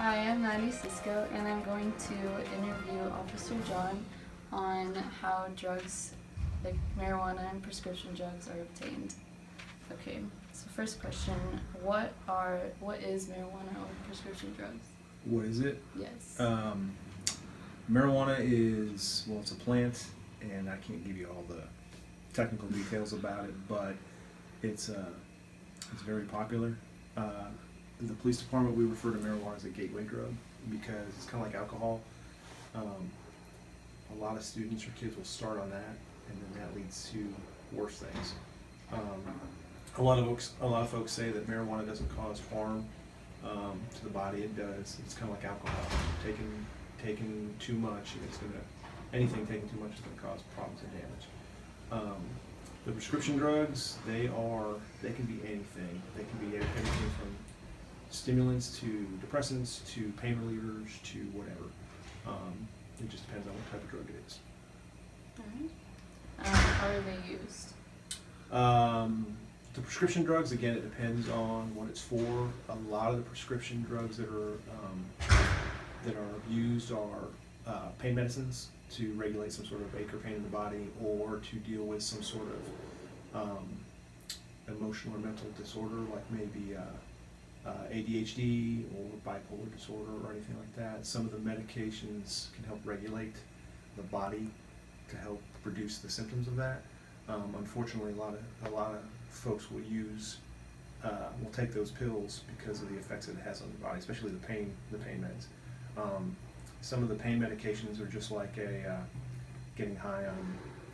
Hi, I'm Maddie Cisco, and I'm going to interview Officer John on how drugs, like marijuana and prescription drugs, are obtained. Okay, so first question, what is marijuana or prescription drugs? What is it? Yes. Marijuana is, well, it's a plant, and I can't give you all the technical details about it, but it's very popular. In the police department, we refer to marijuana as a gateway drug because it's kind of like alcohol. A lot of students or kids will start on that, and then that leads to worse things. A lot of folks say that marijuana doesn't cause harm to the body. It does. It's kind of like alcohol. Taking too much, anything taken too much is gonna cause problems and damage. The prescription drugs, they can be anything. They can be everything from stimulants to depressants to pain relievers to whatever. It just depends on what type of drug it is. Alright. How are they used? The prescription drugs, again, it depends on what it's for. A lot of the prescription drugs that are used are pain medicines to regulate some sort of ache or pain in the body, or to deal with some sort of emotional or mental disorder, like maybe ADHD or bipolar disorder or anything like that. Some of the medications can help regulate the body to help reduce the symptoms of that. Unfortunately, a lot of folks will take those pills because of the effects that it has on the body, especially the pain meds. Some of the pain medications are just like getting high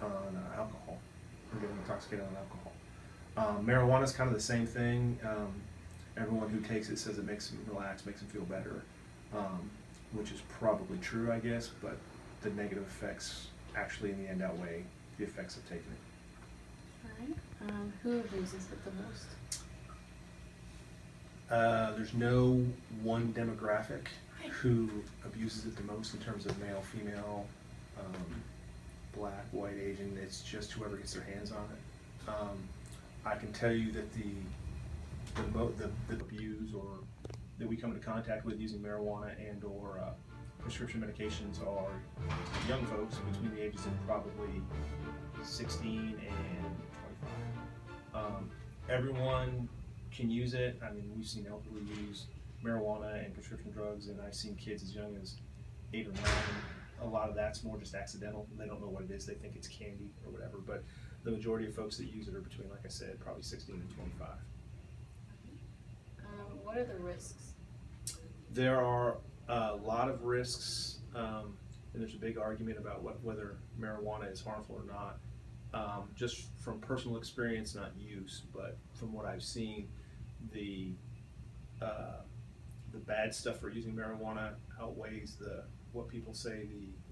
on alcohol, or getting intoxicated on alcohol. Marijuana is kind of the same thing. Everyone who takes it says it makes them relax, makes them feel better, which is probably true, I guess, but the negative effects actually in the end outweigh the effects of taking it. Alright. Who abuses it the most? There's no one demographic who abuses it the most in terms of male, female, black, white, Asian. It's just whoever gets their hands on it. I can tell you that the abuse or that we come into contact with using marijuana and or prescription medications are young folks between the ages of probably 16 and 25. Everyone can use it. I mean, we've seen elderly use marijuana and prescription drugs, and I've seen kids as young as 8 or 9. A lot of that's more just accidental. They don't know what it is. They think it's candy or whatever, but the majority of folks that use it are between, like I said, probably 16 and 25. What are the risks? There are a lot of risks, and there's a big argument about whether marijuana is harmful or not. Just from personal experience, not use, but from what I've seen, the bad stuff for using marijuana outweighs what people say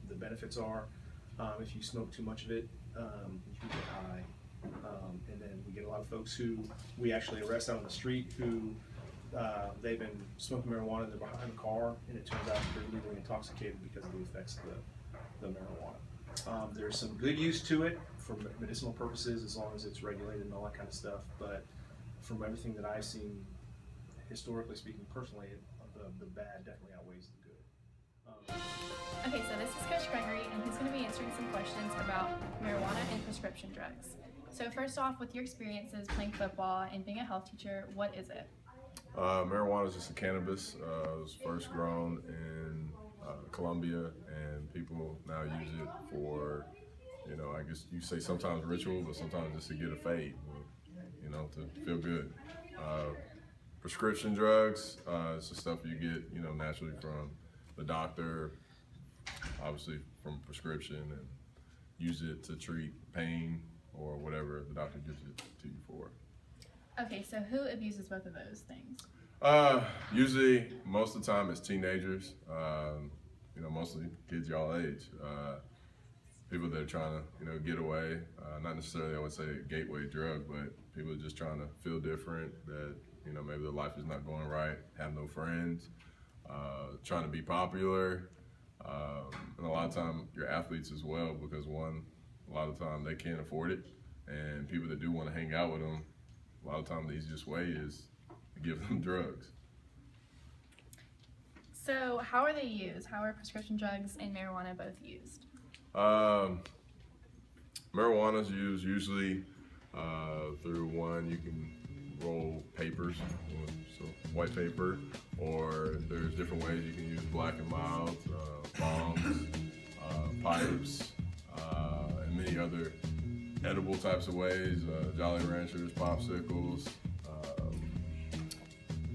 the benefits are. If you smoke too much of it, you can get high, and then we get a lot of folks who we actually arrest out on the street who they've been smoking marijuana, they're behind the car, and it turns out they're legally intoxicated because of the effects of the marijuana. There's some good use to it for medicinal purposes as long as it's regulated and all that kind of stuff, but from everything that I've seen, historically speaking, personally, the bad definitely outweighs the good. Okay, so this is Coach Gregory, and he's going to be answering some questions about marijuana and prescription drugs. So first off, with your experiences playing football and being a health teacher, what is it? Marijuana is just a cannabis. It was first grown in Colombia, and people now use it for, I guess you say sometimes ritual, but sometimes just to get a fade, to feel good. Prescription drugs, it's the stuff you get, naturally from the doctor, obviously from prescription, and use it to treat pain or whatever the doctor gives it to you for. Okay, so who abuses both of those things? Usually, most of the time, it's teenagers. Mostly kids y'all age. People that are trying to, get away. Not necessarily, I would say, a gateway drug, but people are just trying to feel different. That maybe their life is not going right, have no friends, trying to be popular, and a lot of time, your athletes as well, because a lot of time they can't afford it, and people that do want to hang out with them, a lot of time the easiest way is to give them drugs. So how are they used? How are prescription drugs and marijuana both used? Marijuana is used usually through one, you can roll papers, so white paper, or there's different ways you can use black and mild, bongs, pipes, and many other edible types of ways, Jolly Ranchers, popsicles,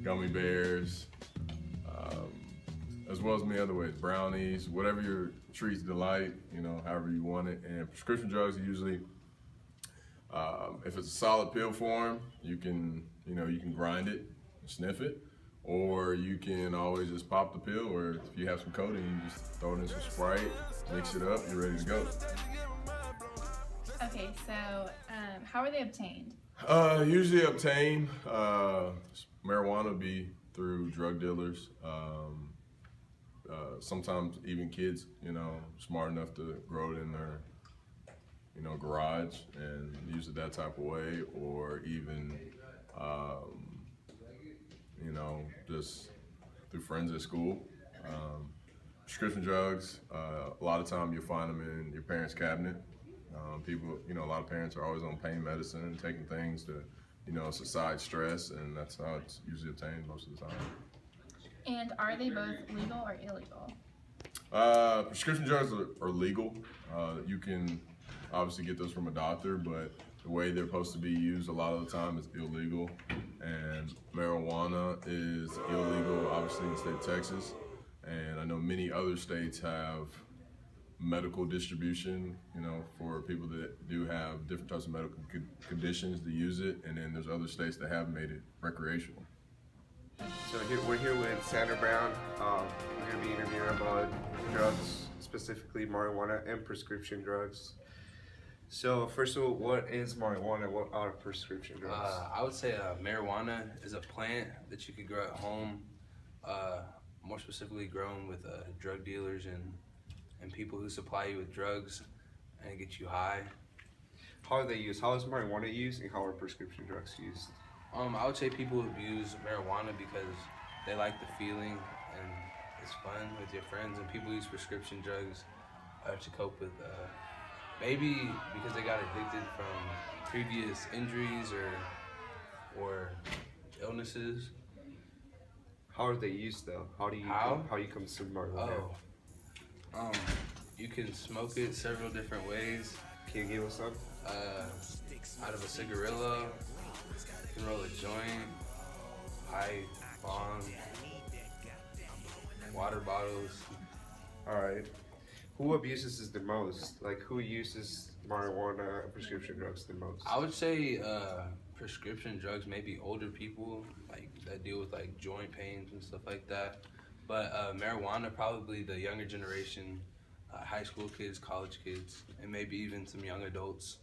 gummy bears, as well as many other ways, brownies, whatever your treats delight, however you want it. And prescription drugs are usually, if it's a solid pill form, you can grind it, sniff it, or you can always just pop the pill, or if you have some codeine, you just throw it in some Sprite, mix it up, you're ready to go. Okay, so how are they obtained? Usually obtained, marijuana be through drug dealers. Sometimes even kids, smart enough to grow it in their, garage and use it that type of way, or even, just through friends at school. Prescription drugs, a lot of time you'll find them in your parents' cabinet. People, a lot of parents are always on pain medicine and taking things to, subside stress, and that's how it's usually obtained most of the time. And are they both legal or illegal? Prescription drugs are legal. You can obviously get those from a doctor, but the way they're supposed to be used a lot of the time is illegal. And marijuana is illegal, obviously, in the state of Texas. And I know many other states have medical distribution, for people that do have different types of medical conditions to use it. And then there's other states that have made it recreational. So we're here with Sandra Brown. We're going to be interviewing about drugs, specifically marijuana and prescription drugs. So first of all, what is marijuana? What are prescription drugs? I would say marijuana is a plant that you could grow at home, more specifically grown with drug dealers and people who supply you with drugs and get you high. How are they used? How is marijuana used, and how are prescription drugs used? I would say people abuse marijuana because they like the feeling and it's fun with your friends, and people use prescription drugs to cope with maybe because they got addicted from previous injuries or illnesses. How are they used though? How do you consume marijuana? You can smoke it several different ways. Can you give us some? Out of a cigarillo. You can roll a joint, pipe, bong, water bottles. Alright. Who abuses this the most? Like, who uses marijuana and prescription drugs the most? I would say prescription drugs, maybe older people like that deal with like joint pains and stuff like that. But marijuana, probably the younger generation, high school kids, college kids, and maybe even some young adults.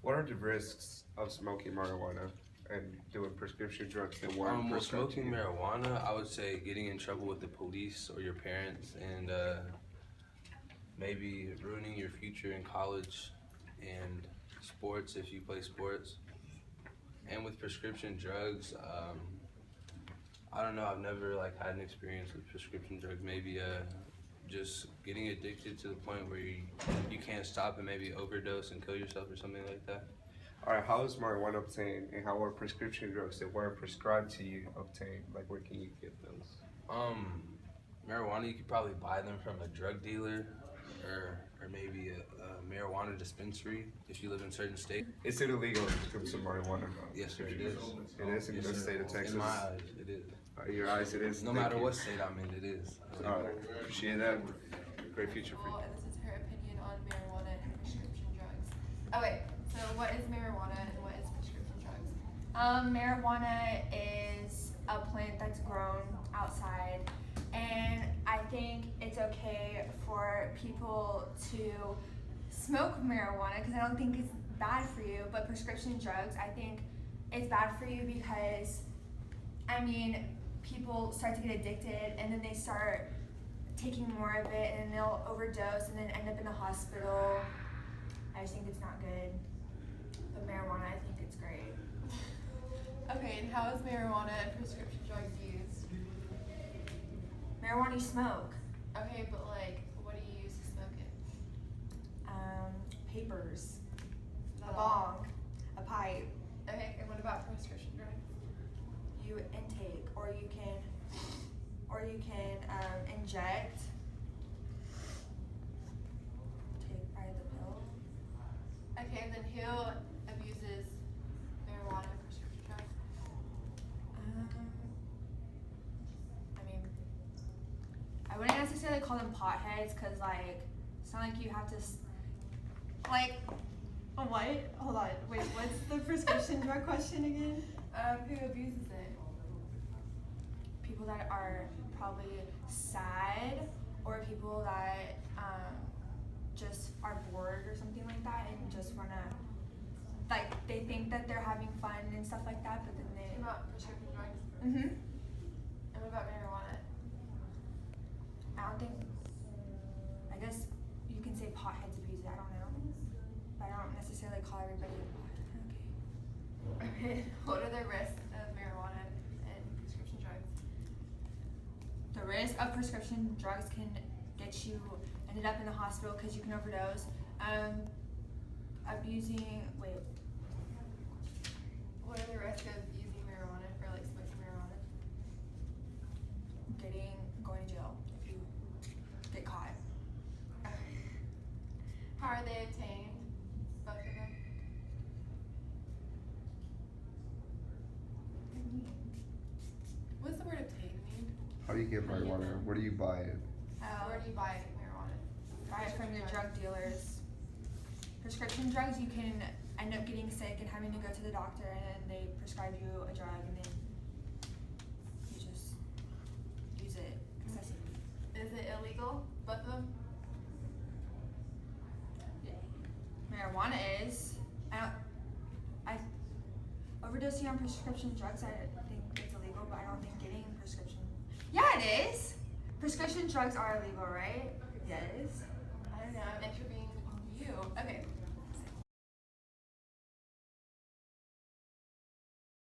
What are the risks of smoking marijuana and doing prescription drugs that weren't Well, prescribed to smoking you? marijuana, I would say getting in trouble with the police or your parents, and maybe ruining your future in college and sports if you play sports. And with prescription drugs, I don't know. I've never had an experience with prescription drugs. Maybe just getting addicted to the point where you can't stop and maybe overdose and kill yourself or something like that. Alright, how is marijuana obtained, and how are prescription drugs that weren't prescribed to you obtained? Like, where can you get those? Marijuana, you could probably buy them from a drug dealer or maybe a marijuana dispensary if you live in certain states. Is it illegal to consume marijuana? Yes, sir, it is. It is in Yes, the sir. state of Texas. In my eyes, it is. In your eyes, it is. No Thank matter you. what state I'm in, it is. Alright, appreciate that. Great future for you. And this is her opinion on marijuana and prescription drugs. Oh wait, so what is marijuana and what is prescription drugs? Marijuana is a plant that's grown outside, and I think it's okay for people to smoke marijuana because I don't think it's bad for you, but prescription drugs, I think it's bad for you because, people start to get addicted and then they start taking more of it and then they'll overdose and then end up in the hospital. I just think it's not good. But marijuana, I think it's great. Okay, and how is marijuana and prescription drugs used? Marijuana you smoke. Okay, but like, what do you use to smoke it? Papers, Is a that all? bong, a pipe. Okay, and what about prescription drugs? You intake, or you can inject. Take by the pill. Okay, and then who abuses marijuana and prescription drugs? I mean, I wouldn't necessarily call them potheads, cause like it's not like you have to like. What? Hold on. Wait. What's the prescription drug question again? Who abuses it? People that are probably sad, or people that just are bored or something like that, and just wanna, like, they think that they're having fun and stuff like that, but then What they. about prescription drugs? Mhm. And what about marijuana? I don't think. I guess you can say potheads abuse it. I don't know, but I don't necessarily call everybody a pothead. Okay. Okay, what are the risks of marijuana and prescription drugs? The risk of prescription drugs can get you ended up in the hospital because you can overdose. Wait, What are the risks of using marijuana for like smoking marijuana? going to jail if you get caught. How are they obtained? Both of them? What's the word obtain mean? How do you get marijuana? Where do you buy it? Where do you buy marijuana? Buy it from the Prescription drug dealers. Prescription drugs, you can end up getting sick and having to go to the doctor, and then they prescribe you a drug, and then you just use it excessively. Is it illegal? Both of them? Marijuana is. Overdosing on prescription drugs, I think it's illegal, but I don't think getting prescription. Yeah, it is. Prescription drugs are illegal, right? Yes.